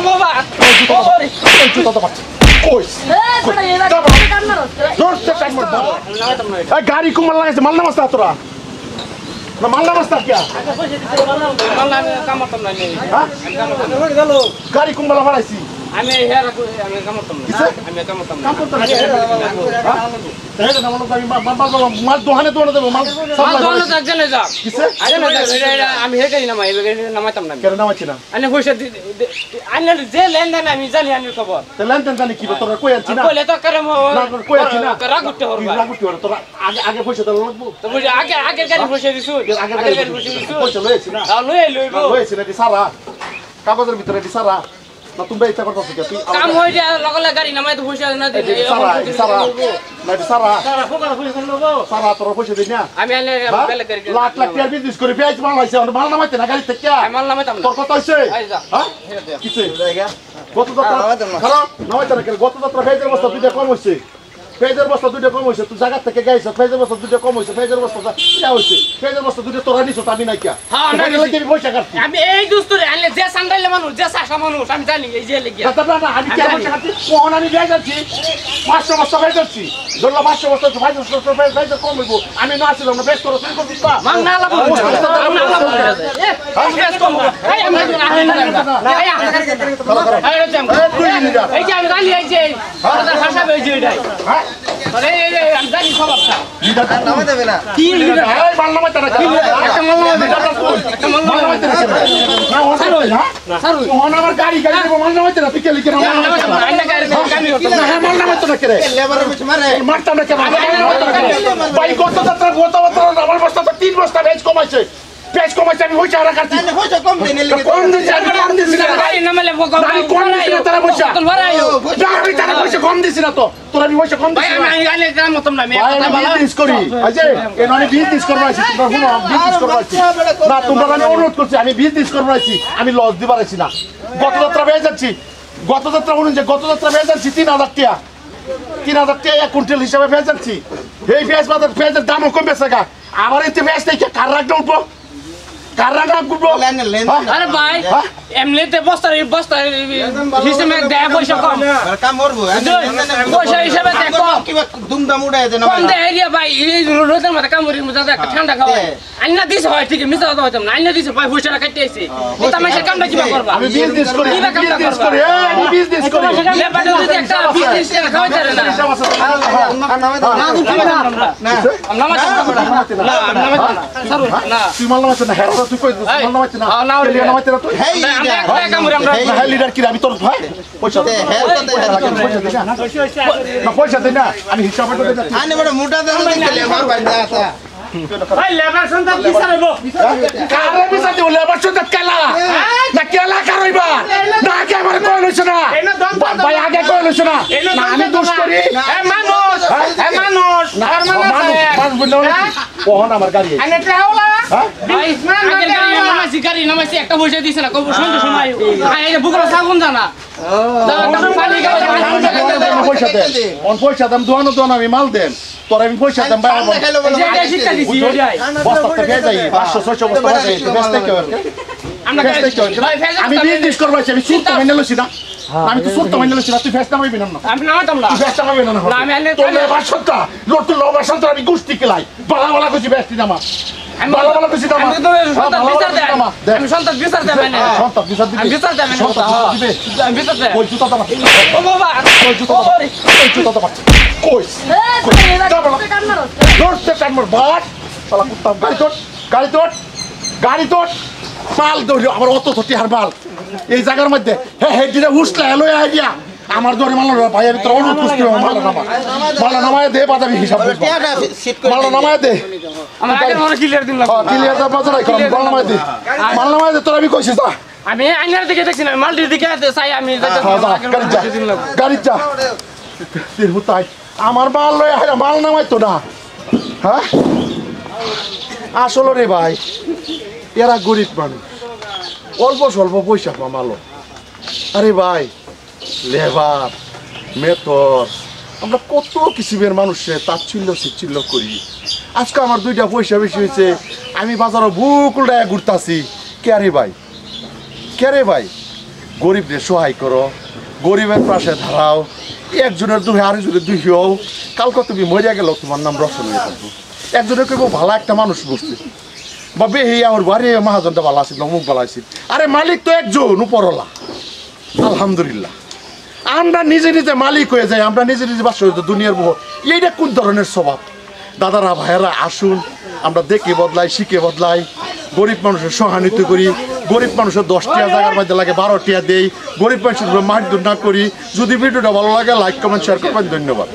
বাবা गाड़ी को मल्ला से मल्ला मस्ता तोरा ना मल्ला मस्ता क्या गाड़ी को मल्ला भराइसी আমি হেয়ার আমি কামতাম না আমি কামতাম না माल दोहाने तो देबो माल सब দোনো তাক জেনে যা কিসে আমি হে গাড়ি নামাই নামাইতাম না কেন নামাচ্ছি না আনে পয়সা আনে যে লেনদেন আমি জানি আনি খবর তো লেনদেন জানি কি তোরা কই আনছি না কইলে তো করে না কই আনছি না রাগুটে হরবা রাগুটে হর তোরা আগে আগে পয়সা তো লাগবো তো বুঝি আগে গাড়ি পয়সা দিছু আগে গাড়ি পয়সা দিছু পয়সা লইছি না লইবো লইছি না দি সারা কাগজের ভিতরে দি সারা না তুমি ইচ্ছা করতেছ কি তুই কাম হই যা লগলে গাড়ি নামাই তো পয়সা না দিলে সারা সারা না দি সারা ফোকার পয়সা লবো সারা তোর পয়সা দিই না আমি আনে বেলে করে লাখ লাখ টাকা বিজনেস করে পেঁয়াজ মাল হইছে মাল নামাইতে না গাড়ি থেকে মাল নামাইতাম না তোর কত হইছে হ্যাঁ কিছে গত যাত্রা খারাপ নামাইতে না গত যাত্রা পেঁয়াজের বস্তা দুইটা কম হইছে পেঁয়াজের বস্তা দুইটা কম হইছে তুই জায়গা থেকে গাইছ পেঁয়াজের বস্তা দুইটা কম হইছে পেঁয়াজের বস্তা যা হইছে পেঁয়াজের বস্তা দুইটা তোরা নিছ আমি নাই কি হ্যাঁ না লাগি পয়সা কাটছি আমি এই দোস্তরে আনলে যে সান্ডাইলে মানুষ যে শাসা মানুষ আমি জানি এই যে লাগি দাদা না আমি কি পয়সা কাটছি কোন আমি গাই যাচ্ছি 500 বস্তা গাই যাচ্ছি ধরলো 500 বস্তা 500 বস্তা কম হইবো আমি না ছিলাম না বেশ করে তুই করছিস না মান না লাভ না লাভ এই বেশ কম এই আমি এই যে আমি জানি এই যে ভাষা এই যে এটাই হ্যাঁ আরে এই আমি জানি খবরটা লিডার নামা দেবে না কি লিডার এই মাল নামা তারা একটা মাল নামা লিডার একটা মাল নামা তারা না ওসারো না সারু ওনা আমার গাড়ি গাড়ি মাল নামা তারা তুই কে লিখে না আইনা গাড়ি গাড়ি হতো না মাল নামা তারা করে লেবার মিছ মারে মারতা না কে ভাই কত যাত্রা আমার বস্তা তো 3 বস্তা বেচ কমাইছে পেজ কমাইছে আমি পয়সা রাখা করছি না পয়সা কম দেই না কম দিছি আমি কম দিছি না গাড়ি নামালে কম দিছি না তারা পয়সা তো ভরাইও আমি তারা পয়সা কম দিছি না তো তোরা আমি পয়সা কম দিছি ভাই আমি আইলে গ্রাম মতম না আমি বিজনেস করি আজে কেন আমি বিজনেস করব আছি তোমরা শুনো বিজনেস করব আছি না তোমরা আমি অনুরোধ করছি আমি বিজনেস করব আছি আমি লস দিবার আছি না গত যাত্রা বেয়ে যাচ্ছি গত যাত্রা বলুন যে গত যাত্রা বেয়ে যাচ্ছি 3000 টাকা 3000 টাকা এক কুইন্টাল হিসাবে বেয়ে যাচ্ছি এই পেঁয়াজ বাজার পেঁয়াজের দামও কমে গেছে গা আমার এতে পেঁয়াজ থেকে কার রাখতে উঠবো কারণটা গুলো আরে ভাই এমনিতে বস্তা হিসেবে দেয় পয়সা কম কাম করবো পয়সা হিসেবে দেখো কিবা দুমদাম উড়াই দেন কম দেয় এরিয়া ভাই এই রোদের মধ্যে কামড়ি মধ্যে একটা ঠান্ডা খাওয়াই আইনা দিছে হয় ঠিক মিছা কথা হইতাম না আইনা দিছে ভাই পয়সাটা কাটতে আইছে এটা মাসে কামটা কিবা করবা আমি বিজনেস করি আমি বিজনেস করি লেবার যদি একটা বিজনেস করে খাওয়াই যাবে না না তুই মাল নামাইছ না হেরা তুই কই মাল নামাইছ না লিডার নামাইছ না তুই হ্যাঁ লিডার কি আমি তোর ভাই পয়সা দে না পয়সা দে না আমি হিসাব করে দে আনে বড় মোটা দাম দিলে আমার ভাই আসা ভাই লেবার সন্তান কি সারাইব কারে বিচার দিও লেবার সন্তান কেলা না কেলা কারইবা না কে আমার কই লইছ না ভাই আগে কই লইছ না আমি দোষ করি এ মানুষ আর মানুষ কোন আমার গাড়ি আনে ট্রাওলা ভাই আগে গাড়ি নামাইছি একটা পয়সা দিছ না কব সন্ধ্যা সময় এই বুকরা সাগুন জানা পয়সা দাম দোয়ানো দোয়ানো আমি মাল দেন তোর আমি পয়সা দাম আমি বিজনেস করবো আমি সুদ তো মেনে লছি না আমি তো সুদ তো মেনে লছি না তুই ফেস নামাইবি না আমি নামাইতাম না ফেস নামাইবি না তোর লেবার সন্তা লোটু লেবার সন্তা আমি গুষ্টি কিলাই বালা বালা কইছি বেস্তি নামা আমি বালা বালা কইছি নামা আমি সন্তান বিচার দেব না সন্তান বিচার দিবি আমি বিচার দেব না আমি বিচার দেব কই জুতা দাও ও বাবা কই জুতা দাও কই ধরতে কামর বাট শালা কুত্তা গাড়ি তোট মাল ধরি আমার অত থটি আর মাল এই জায়গার মধ্যে হে দিনে উঠলে এলো আইয়া আমার দরে মাল ভাই আমি তোর অনুরোধ করছি মাল নামায় দে বাজাবি হিসাব মাল নামায় দে আমার আগে মনে ক্লিয়ার দিন লাগবে ক্লিয়ার দা বাজার রাখ মাল নামায় দে তোর আমি কইছিস না আমি আইনার দিকে দেখছি না মালটির দিকে চাই আমি গাড়ি যা তির হুতাই আমার মাল লয় মাল নামাই তো না হ্যাঁ আসলে রে ভাই এরা গরিব মানুষ অল্প স্বল্প পয়সা কামালো আরে ভাই লেবার মেথর আমরা কত কিসিমের মানুষের তাচ্ছিল্য করি আজকে আমার 2টা পয়সা বেশি হয়েছে আমি বাজারে বুক উল্টায় ঘুরতাছি কে রে ভাই গরিবদের সহায় করো, গরিবের পাশে দাঁড়াও, একজনের দুহে আরেকজনের দুহিও। কালকে তুমি মরিয়া গেল তোমার নাম রসন হয়ে থাকবো। একজনের কেউ ভালো একটা মানুষ বসছে বা বেহি আমার বাড়ি মহাজনটা ভালো আছিল, অমুক ভালো আছিল। আরে মালিক তো একজন উপরওয়ালা, আলহামদুলিল্লাহ। আমরা নিজে নিজে মালিক হয়ে যাই, আমরা নিজে নিজে বাস হয়ে যাই দুনিয়ার বহু। এইটা কোন ধরনের স্বভাব? দাদারা ভাইয়েরা আসুন, আমরা দেখে বদলাই, শিখে বদলাই, গরিব মানুষের সহানুভূতি করি। গরিব মানুষের 10 টাকা জায়গার মধ্যে লাগে 12 টাকা দেই, গরিব মানুষের মারধর না করি। যদি ভিডিওটা ভালো লাগে লাইক কমেন্ট শেয়ার করবেন, ধন্যবাদ।